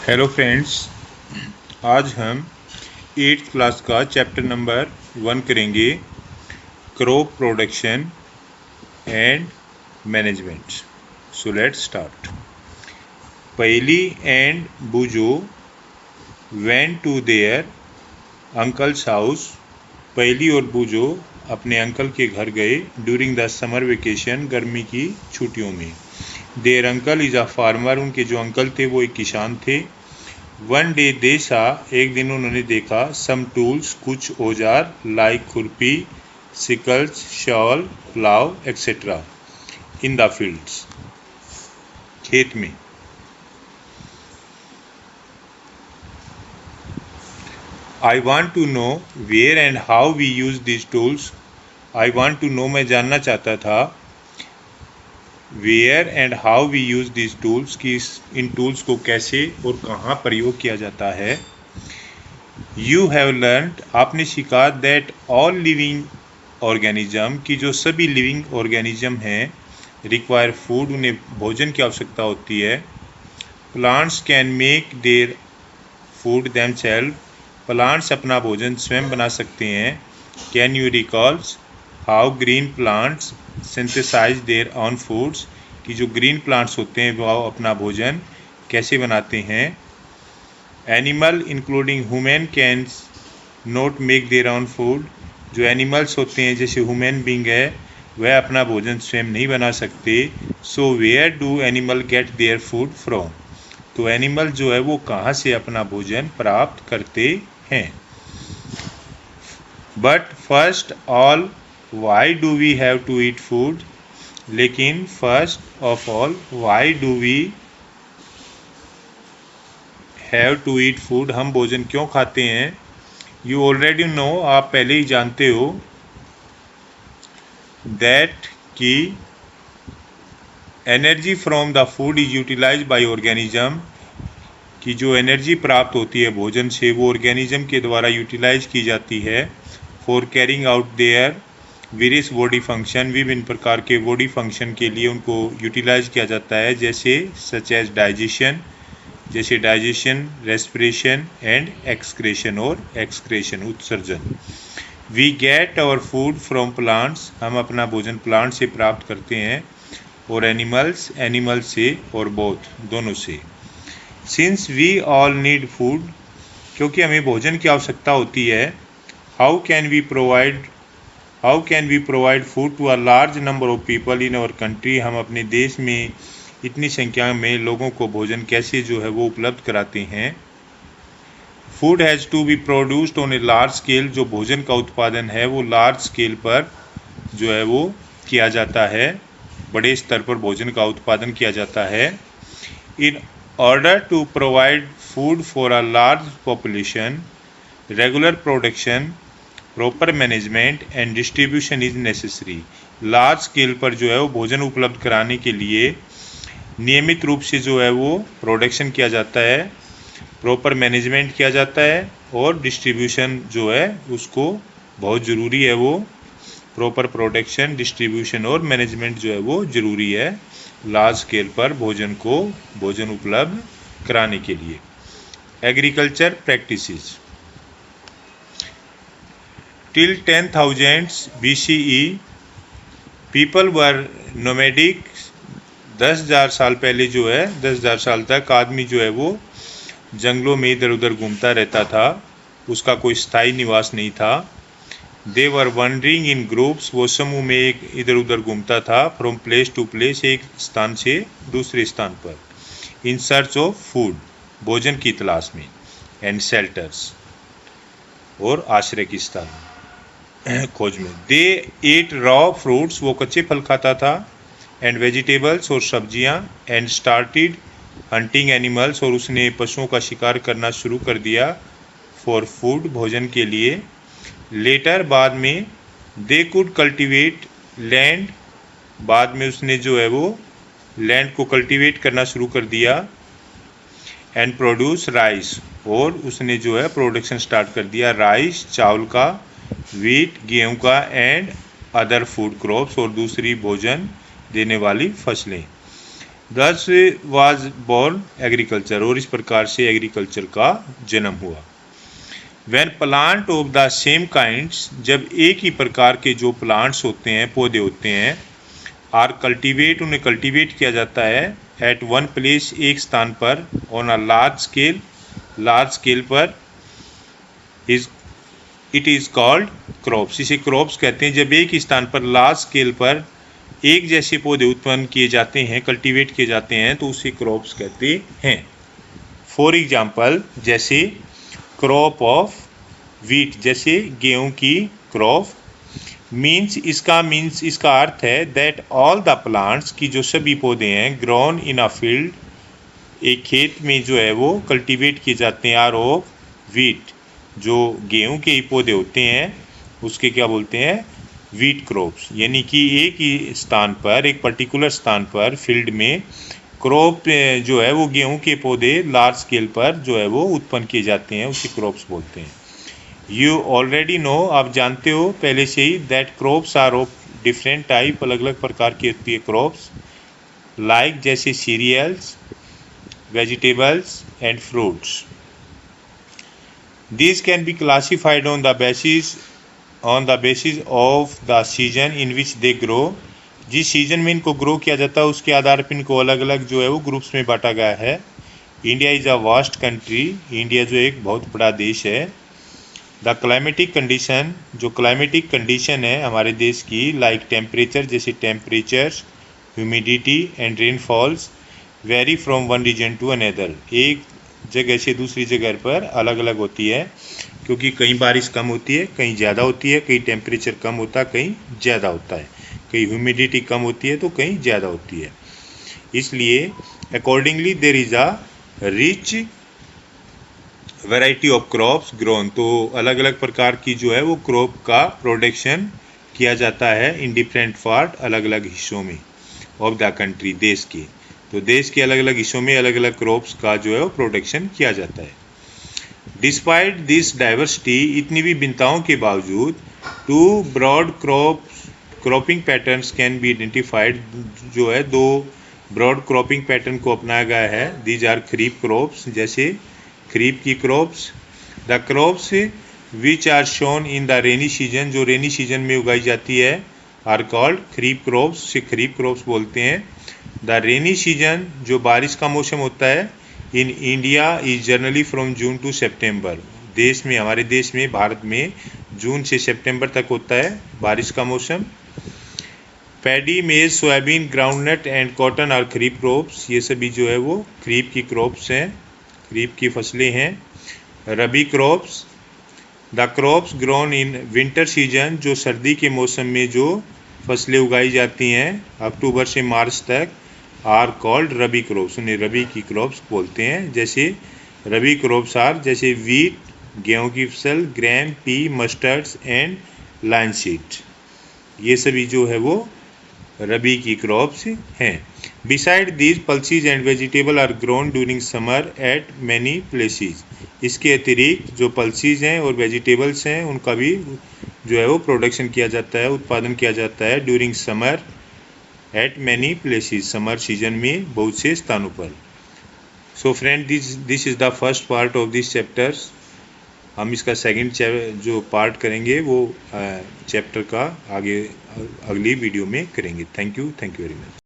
Hello friends, आज हम 8th class का चैप्टर नंबर 1 करेंगे, crop production and management. So let's start. Paheli and Bujho went to their uncle's house. Paheli और बुजो अपने uncle के घर गए ड्यूरिंग द समर वेकेशन, गर्मी की छुट्टियों में। There uncle is a farmer, उनके जो अंकल थे वो एक किसान थे। वन डे दे सा, एक दिन उन्होंने देखा, सम टूल्स, कुछ औजार, लाइक खुरपी, sickles, shovel, plough etcetera, in the fields, खेत में। I want to know where and how we use this tools. I want to know, मैं जानना चाहता था, where and how we use this tools, कि इन टूल्स को कैसे और कहाँ प्रयोग किया जाता है। यू हैव लर्नड, आपने सीखा, दैट ऑल लिविंग ऑर्गेनिज्म, की जो सभी लिविंग ऑर्गेनिज्म हैं, रिक्वायर फूड, उन्हें भोजन की आवश्यकता होती है। Plants can make their food themselves, plants अपना भोजन स्वयं बना सकते हैं। Can you recalls how green plants synthesise their own foods, कि जो ग्रीन प्लांट्स होते हैं वो अपना भोजन कैसे बनाते हैं। Animal including human can not make their on food, जो एनिमल्स होते हैं जैसे ह्यूमन बींग है, वह अपना भोजन स्वयं नहीं बना सकते। So where do animal get their food from, तो एनिमल जो है वो कहाँ से अपना भोजन प्राप्त करते हैं। But first all why do we have to eat food, लेकिन first of all why do we have to eat food, हम भोजन क्यों खाते हैं। यू ऑलरेडी नो, आप पहले ही जानते हो, दैट कि energy from the food is utilise by organism, कि जो एनर्जी प्राप्त होती है भोजन से वो ऑर्गेनिज्म के द्वारा यूटिलाइज की जाती है। For carrying out their various body function, विभिन्न प्रकार के बॉडी फंक्शन के लिए उनको यूटिलाइज किया जाता है, जैसे सच एज डाइजेशन, जैसे डाइजेशन, रेस्पिरेशन एंड एक्सक्रेशन, और एक्सक्रेशन उत्सर्जन। We get our food from plants, हम अपना भोजन प्लांट से प्राप्त करते हैं, और एनिमल्स, एनिमल से, और बोथ, दोनों से। Since we all need food, क्योंकि हमें भोजन की आवश्यकता होती है। How can we provide food to a large number of people in our country, हम अपने देश में इतनी संख्या में लोगों को भोजन कैसे जो है वो उपलब्ध कराते हैं। Food has to be produced on a large scale, जो भोजन का उत्पादन है वो लार्ज स्केल पर जो है वो किया जाता है, बड़े स्तर पर भोजन का उत्पादन किया जाता है। In order to provide food for a large population, regular production, proper management and distribution is necessary, large scale पर जो है वो भोजन उपलब्ध कराने के लिए नियमित रूप से जो है वो प्रोडक्शन किया जाता है, प्रॉपर मैनेजमेंट किया जाता है, और डिस्ट्रीब्यूशन जो है उसको बहुत ज़रूरी है, वो प्रॉपर प्रोडक्शन, डिस्ट्रीब्यूशन और मैनेजमेंट जो है वो ज़रूरी है लार्ज स्केल पर भोजन उपलब्ध कराने के लिए। Agriculture practices. Till 10,000 BCE people were nomadic, 10,000 साल पहले जो है, 10,000 साल तक आदमी जो है वो जंगलों में इधर उधर घूमता रहता था, उसका कोई स्थायी निवास नहीं था। दे वर वंडरिंग इन ग्रुप्स, वो समूह में एक इधर उधर घूमता था, फ्रॉम प्लेस टू प्लेस, एक स्थान से दूसरे स्थान पर, इन सर्च ऑफ फूड, भोजन की तलाश में, एंड शेल्टर्स, और आश्रय की स्थान खोज में। दे एट रॉ फ्रूट्स, वो कच्चे फल खाता था, एंड वेजिटेबल्स, और सब्जियां, एंड स्टार्टेड हंटिंग एनिमल्स, और उसने पशुओं का शिकार करना शुरू कर दिया, फॉर फूड, भोजन के लिए। लेटर, बाद में, दे कुड कल्टिवेट लैंड, बाद में उसने जो है वो लैंड को कल्टिवेट करना शुरू कर दिया, एंड प्रोड्यूस राइस, और उसने जो है प्रोडक्शन स्टार्ट कर दिया राइस, चावल का, वीट, गेहूं का, एंड अदर फूड क्रॉप्स, और दूसरी भोजन देने वाली फसलें। दस वाज बोर्न एग्रीकल्चर, और इस प्रकार से एग्रीकल्चर का जन्म हुआ। When plant of the same kinds, जब एक ही प्रकार के जो प्लांट्स होते हैं, पौधे होते हैं, आर कल्टीवेट, उन्हें कल्टीवेट किया जाता है, एट वन प्लेस, एक स्थान पर, ऑन अ लार्ज स्केल पर, इट इज़ कॉल्ड क्रॉप्स, इसे क्रॉप्स कहते हैं। जब एक ही स्थान पर लार्ज स्केल पर एक जैसे पौधे उत्पन्न किए जाते हैं, कल्टीवेट किए जाते हैं, तो उसे क्रॉप्स कहते हैं। फॉर एग्जाम्पल, जैसे क्रॉप ऑफ वीट, जैसे गेहूं की क्रॉप। इसका अर्थ है दैट ऑल द प्लांट्स, की जो सभी पौधे हैं, ग्रोन इन अ फील्ड, एक खेत में जो है वो कल्टीवेट किए जाते हैं, आर ऑफ वीट, जो गेहूं के ही पौधे होते हैं, उसके क्या बोलते हैं, वीट क्रॉप्स। यानी कि एक ही स्थान पर, एक पर्टिकुलर स्थान पर, फील्ड में क्रॉप जो है वो गेहूं के पौधे लार्ज स्केल पर जो है वो उत्पन्न किए जाते हैं, उसे क्रॉप्स बोलते हैं। यू ऑलरेडी नो, आप जानते हो पहले से ही, that crops are of different type, अलग अलग प्रकार की होती है क्रॉप्स, लाइक जैसे cereals, vegetables and fruits. These can be classified on the basis of the season in which they grow। जिस सीजन में इनको ग्रो किया जाता है उसके आधार पर इनको अलग अलग जो है वो ग्रुप्स में बांटा गया है। India is a vast country, India जो एक बहुत बड़ा देश है। द क्लाइमेटिक कंडीशन, जो क्लाइमेटिक कंडीशन है हमारे देश की, लाइक टेम्परेचर, जैसे temperature, humidity and rainfalls, vary from one region to another, एक जगह से दूसरी जगह पर अलग अलग होती है, क्योंकि कहीं बारिश कम होती है, कहीं ज़्यादा होती है, कहीं टेम्परेचर कम होता है, कहीं ज़्यादा होता है, कहीं ह्यूमिडिटी कम होती है तो कहीं ज़्यादा होती है। इसलिए accordingly there is a rich variety of crops grown, तो अलग अलग प्रकार की जो है वो क्रॉप का प्रोडक्शन किया जाता है इन डिफरेंट पार्ट, अलग अलग हिस्सों में ऑफ द कंट्री, देश के। तो देश के अलग अलग हिस्सों में अलग अलग क्रॉप्स का जो है वो प्रोडक्शन किया जाता है। डिस्पाइट दिस डाइवर्सिटी, इतनी भी भिन्नताओं के बावजूद, two broad cropping patterns can be identified, जो है दो ब्रॉड क्रॉपिंग पैटर्न को अपनाया गया है। दीज आर खरीफ क्रॉप्स, जैसे खरीफ की crops. The crops which are sown in the rainy season, जो रेनी सीजन में उगाई जाती है, आर कॉल्ड खरीफ क्रॉप्स, से खरीफ क्रॉप्स बोलते हैं। द रेनी सीजन, जो बारिश का मौसम होता है, in India is generally from June to September, देश में, हमारे देश में, भारत में जून से सितंबर तक होता है बारिश का मौसम। Paddy, maize, soybean, groundnut and cotton are kharif crops, ये सभी जो है वो खरीफ की क्रॉप्स हैं, खरीफ की फसलें हैं। Rabi crops, the crops grown in winter season, जो सर्दी के मौसम में जो फसलें उगाई जाती हैं अक्टूबर से मार्च तक, आर कॉल्ड रबी क्रॉप्स, उन्हें रबी की क्रॉप्स बोलते हैं। जैसे रबी क्रॉप्स आर, जैसे वीट, गेहूं की फसल, grain, pea, mustards and linseed, ये सभी जो है वो रबी की क्रॉप्स हैं। Beside these, pulses and vegetable are grown during summer at many places, इसके अतिरिक्त जो पल्सीज हैं और वेजिटेबल्स हैं उनका भी जो है वो प्रोडक्शन किया जाता है, उत्पादन किया जाता है during summer at many places, summer season में बहुत से स्थानों पर। So friend, this is the first part of this chapters. हम इसका सेकंड जो पार्ट करेंगे वो चैप्टर का आगे अगली वीडियो में करेंगे। Thank you very much.